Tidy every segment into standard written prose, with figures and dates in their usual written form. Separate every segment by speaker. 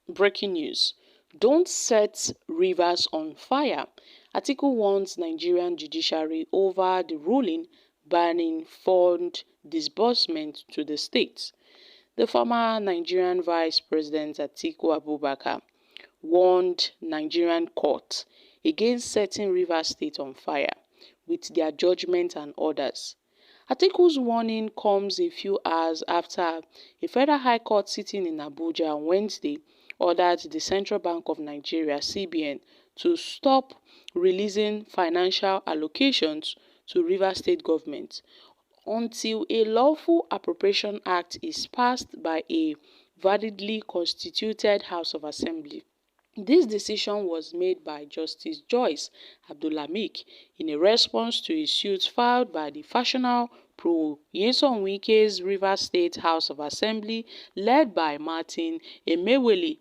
Speaker 1: Breaking news: Don't set rivers on fire. Atiku warns Nigerian judiciary over the ruling banning fund disbursement to the state. The former Nigerian Vice President Atiku Abubakar warned Nigerian courts against setting Rivers State on fire with their judgment and orders. Atiku's warning comes a few hours after a Federal High Court sitting in Abuja on Wednesday ordered the Central Bank of Nigeria (CBN) to stop releasing financial allocations to Rivers State government until a lawful appropriation act is passed by a validly constituted House of Assembly. This decision was made by Justice Joyce Abdulhamid in a response to a suit filed by the factional pro-Nyesom Wike's Rivers State House of Assembly led by Martin Emewele.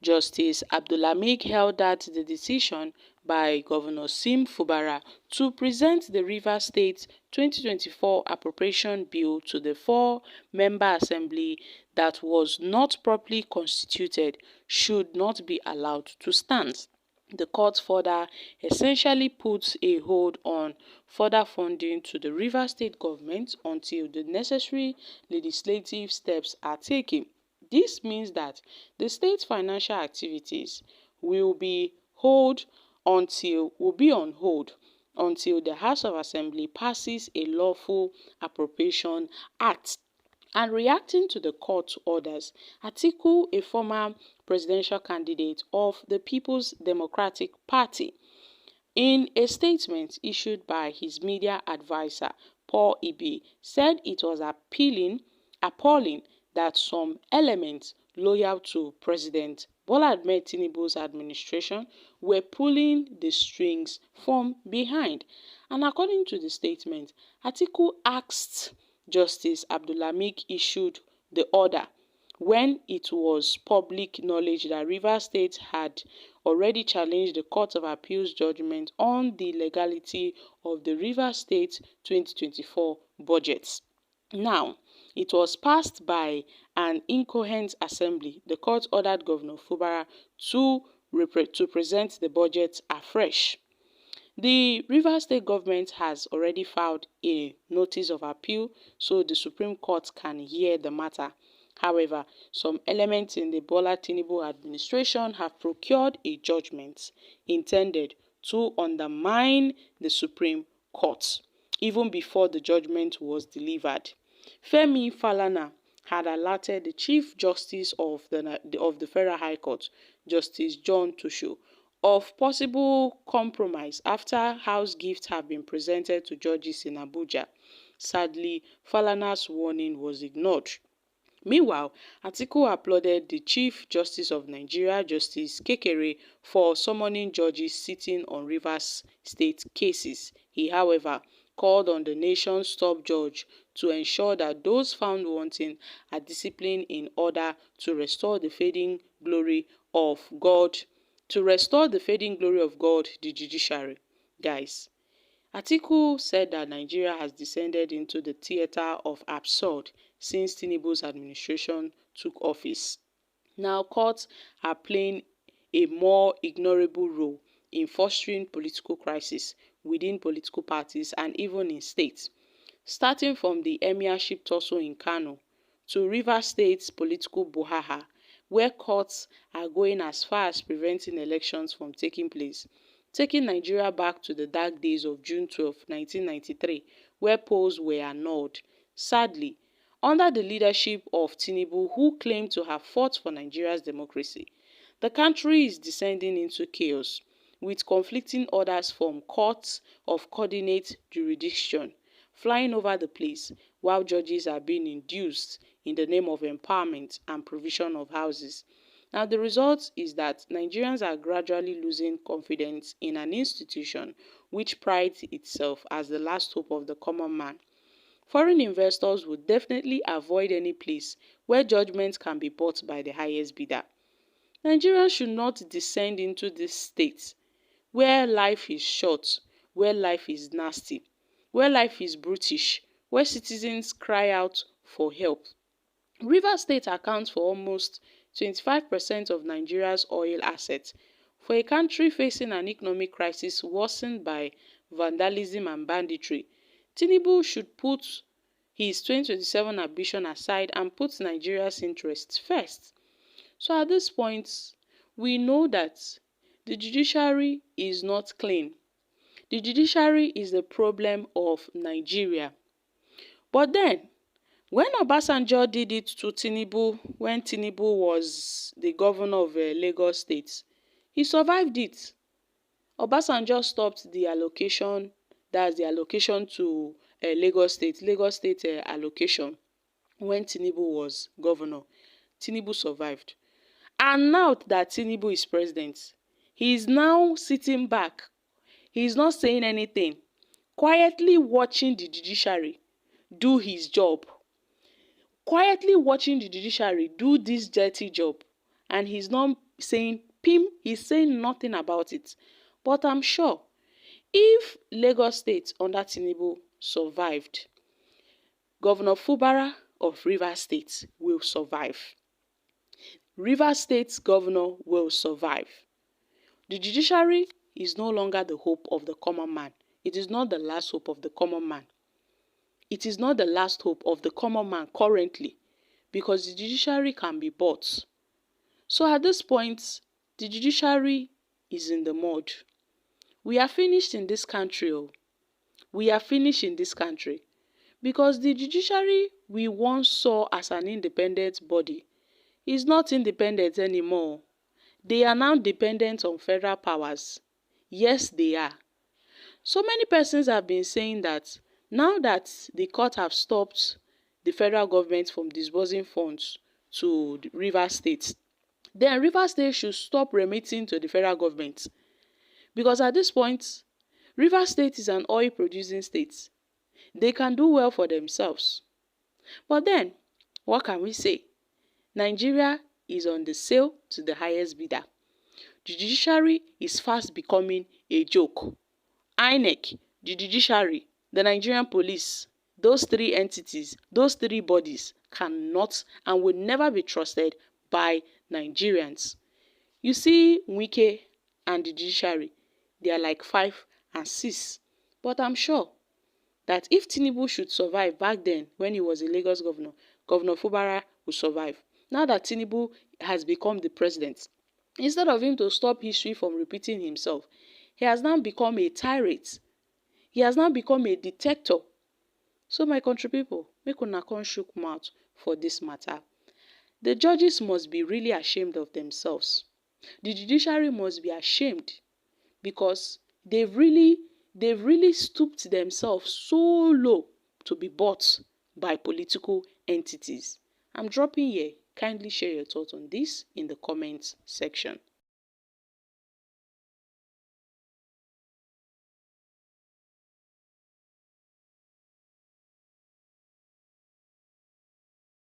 Speaker 1: Justice Abdulhamid held that the decision by Governor Sim Fubara to present the Rivers State 2024 Appropriation Bill to the four-member assembly that was not properly constituted should not be allowed to stand. The court further essentially puts a hold on further funding to the Rivers State government until the necessary legislative steps are taken. This means that the state's financial activities will be on hold until the House of Assembly passes a lawful appropriation act. And reacting to the court orders, Atiku, a former presidential candidate of the People's Democratic Party, in a statement issued by his media advisor, Paul Ibe, said it was appalling that some elements loyal to President Bola Ahmed Tinubu's administration were pulling the strings from behind. And according to the statement, Atiku asked Justice Abdulhamid issued the order when it was public knowledge that Rivers State had already challenged the Court of Appeal's judgment on the legality of the Rivers State 2024 budget. Now, it was passed by an incoherent assembly. The court ordered Governor Fubara to present the budget afresh. The Rivers State government has already filed a notice of appeal so the Supreme Court can hear the matter. However, some elements in the Bola Tinubu administration have procured a judgment intended to undermine the Supreme Court, even before the judgment was delivered. Femi Falana had alerted the Chief Justice of the Federal High Court, Justice John Tushu, of possible compromise after House gifts have been presented to judges in Abuja. Sadly, Falana's warning was ignored. Meanwhile, Atiku applauded the Chief Justice of Nigeria, Justice Kekere, for summoning judges sitting on Rivers State cases. He, however, called on the nation's top judge to ensure that those found wanting are disciplined in order to restore the fading glory of God, the judiciary. Guys, Atiku said that Nigeria has descended into the theater of absurd since Tinubu's administration took office. Now courts are playing a more ignorable role in fostering political crisis within political parties and even in states, starting from the emirship tussle in Kano to Rivers State's political brouhaha, where courts are going as far as preventing elections from taking place, taking Nigeria back to the dark days of June 12, 1993, where polls were annulled. Sadly, under the leadership of Tinubu, who claimed to have fought for Nigeria's democracy, the country is descending into chaos, with conflicting orders from courts of coordinate jurisdiction flying over the place, while judges are being induced in the name of empowerment and provision of houses. Now, the result is that Nigerians are gradually losing confidence in an institution which prides itself as the last hope of the common man. Foreign investors would definitely avoid any place where judgment can be bought by the highest bidder. Nigerians should not descend into this state where life is short, where life is nasty, where life is brutish, where citizens cry out for help. Rivers State accounts for almost 25% of Nigeria's oil assets. For a country facing an economic crisis worsened by vandalism and banditry, Tinubu should put his 2027 ambition aside and put Nigeria's interests first. So at this point, we know that the judiciary is not clean. The judiciary is the problem of Nigeria. But then, when Obasanjo did it to Tinubu, when Tinubu was the governor of Lagos State, he survived it. Obasanjo stopped the allocation, that's the allocation to Lagos State allocation, when Tinubu was governor. Tinubu survived. And now that Tinubu is president, he is now sitting back. He is not saying anything, quietly watching the judiciary do his job. Quietly watching the judiciary do this dirty job. And he's not saying pim, he's saying nothing about it. But I'm sure if Lagos State under Tinubu survived, Governor Fubara of Rivers State will survive. Rivers State's governor will survive. The judiciary is no longer the hope of the common man. It is not the last hope of the common man. It is not the last hope of the common man currently, because the judiciary can be bought. So at this point, the judiciary is in the mud. We are finished in this country. We are finished in this country. Because the judiciary we once saw as an independent body is not independent anymore. They are now dependent on federal powers. Yes, they are. So many persons have been saying that now that the court have stopped the federal government from disbursing funds to the Rivers State, then Rivers State should stop remitting to the federal government. Because at this point, Rivers State is an oil-producing state. They can do well for themselves. But then, what can we say? Nigeria is on the sale to the highest bidder. The judiciary is fast becoming a joke. INEC, the judiciary, the Nigerian police, those three entities, those three bodies cannot and will never be trusted by Nigerians. You see Wike and the judiciary, they are like 5 and 6. But I'm sure that if Tinubu should survive back then when he was a Lagos governor, Governor Fubara will survive. Now that Tinubu has become the president, instead of him to stop history from repeating himself, he has now become a tyrant. He has now become a dictator. So my country people, make una come shook mouth for this matter. The judges must be really ashamed of themselves. The judiciary must be ashamed because they've really stooped themselves so low to be bought by political entities. I'm dropping here. Kindly share your thoughts on this in the comments section.